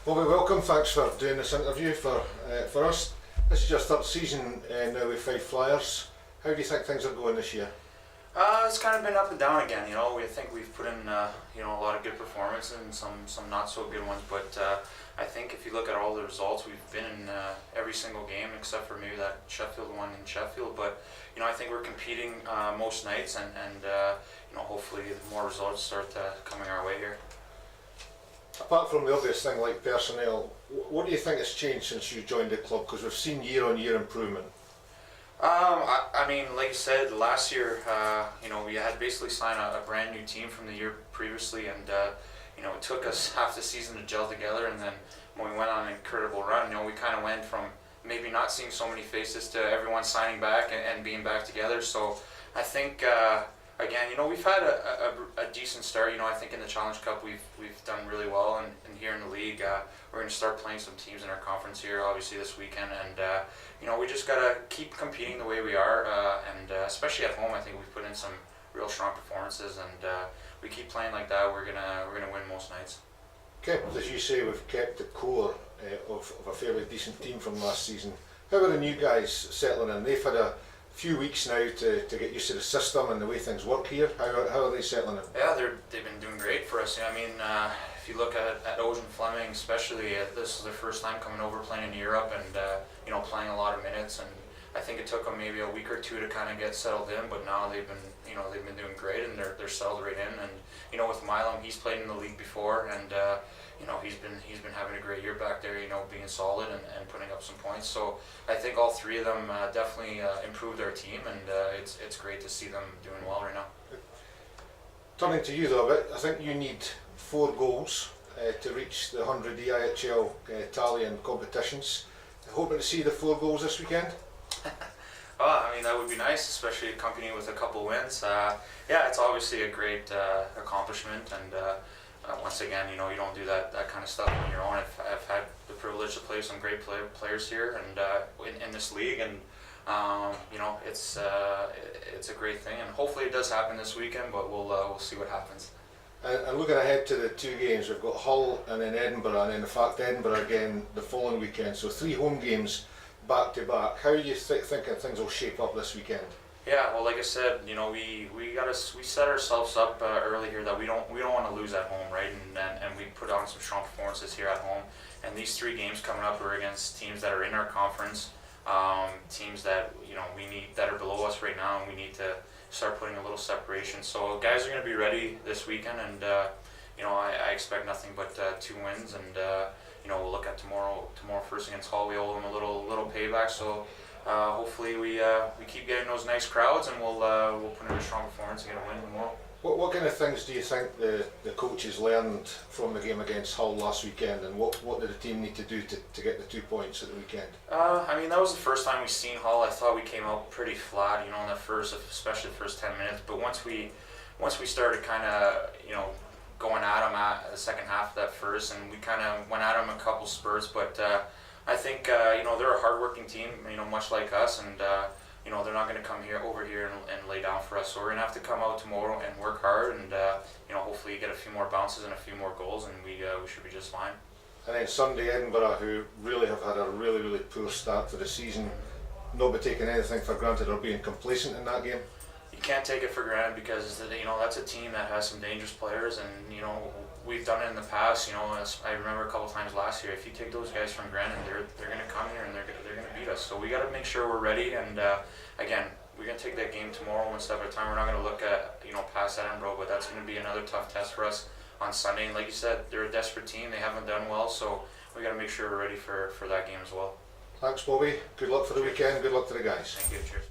Well, welcome. Thanks for doing this interview for us. This is your third season now with Fife Flyers. How do you think things are going this year? It's kind of been up and down again. We think we've put in a lot of good performances and some not so good ones. But I think if you look at all the results, we've been in every single game except for maybe that Sheffield one in Sheffield. But I think we're competing most nights, and hopefully more results start coming our way here. Apart from the obvious thing like personnel, what do you think has changed since you joined the club? Because we've seen year-on-year improvement. I mean, like you said, last year, we had basically signed a brand new team from the year previously, and it took us half the season to gel together. And then when we went on an incredible run, we kind of went from maybe not seeing so many faces to everyone signing back and being back together. So I think. Again, we've had a decent start. I think in the Challenge Cup we've done really well, and here in the league we're going to start playing some teams in our conference here, obviously this weekend, and we just got to keep competing the way we are, and especially at home, I think we've put in some real strong performances, and we keep playing like that, we're gonna win most nights. Okay, as you say, we've kept the core of a fairly decent team from last season. How are the new guys settling in? They've had a few weeks now to get used to the system and the way things work here. How are they settling in? Yeah, they've been doing great for us. I mean, if you look at Ocean Fleming, especially, this is their first time coming over playing in Europe, and playing a lot of minutes. And I think it took them maybe a week or two to kind of get settled in, but now they've been doing great, and they're settled right in. And with Milam, he's played in the league before, and he's been having a great year back there, being solid and putting up some points. So I think all three of them definitely improved our team, and it's great to see them doing well right now. Turning to you though a bit, I think you need 4 goals to reach the 100 EIHL tally in competitions. Hoping to see the 4 goals this weekend? I mean, that would be nice, especially accompanied with a couple wins. Yeah, it's obviously a great accomplishment, and once again, you don't do that kind of stuff on your own. I've had the privilege to play some great players here, and in this league, and it's a great thing, and hopefully it does happen this weekend. But we'll see what happens. And looking ahead to the 2 games, we've got Hull and then Edinburgh, and in fact Edinburgh again the following weekend. So 3 home games back to back. How are you thinking things will shape up this weekend? Yeah, well, like I said, we set ourselves up early here that we don't want to lose at home, right? And we put on some strong performances here at home. And these 3 games coming up are against teams that are in our conference, teams that we need, that are below us right now, and we need to start putting a little separation. So guys are going to be ready this weekend, and I expect nothing but 2 wins, and we'll look at tomorrow first against Hull. We owe them a little payback, so. Hopefully we keep getting those nice crowds, and we'll put in a strong performance and get a win tomorrow. What kind of things do you think the coaches learned from the game against Hull last weekend, and what did the team need to do to get the 2 points at the weekend? I mean, that was the first time we've seen Hull. I thought we came out pretty flat, in the especially the first 10 minutes. But once we started kind of going at them at the second half of that first, and we kind of went at them a couple spurts, but. I think they're a hardworking team, much like us, and they're not going to come over here and lay down for us. So we're going to have to come out tomorrow and work hard, and hopefully get a few more bounces and a few more goals, and we should be just fine. And then Sunday, Edinburgh, who really have had a really poor start to the season, not be taking anything for granted or being complacent in that game. You can't take it for granted, because that's a team that has some dangerous players, and we've done it in the past. I remember a couple times last year. If you take those guys for granted, they're going to come here and they're going to beat us. So we got to make sure we're ready. And again, we're going to take that game tomorrow one step at a time. We're not going to look at past Edinburgh, but that's going to be another tough test for us on Sunday. And like you said, they're a desperate team. They haven't done well, so we got to make sure we're ready for that game as well. Thanks, Bobby. Good luck for the weekend. Good luck to the guys. Thank you. Cheers.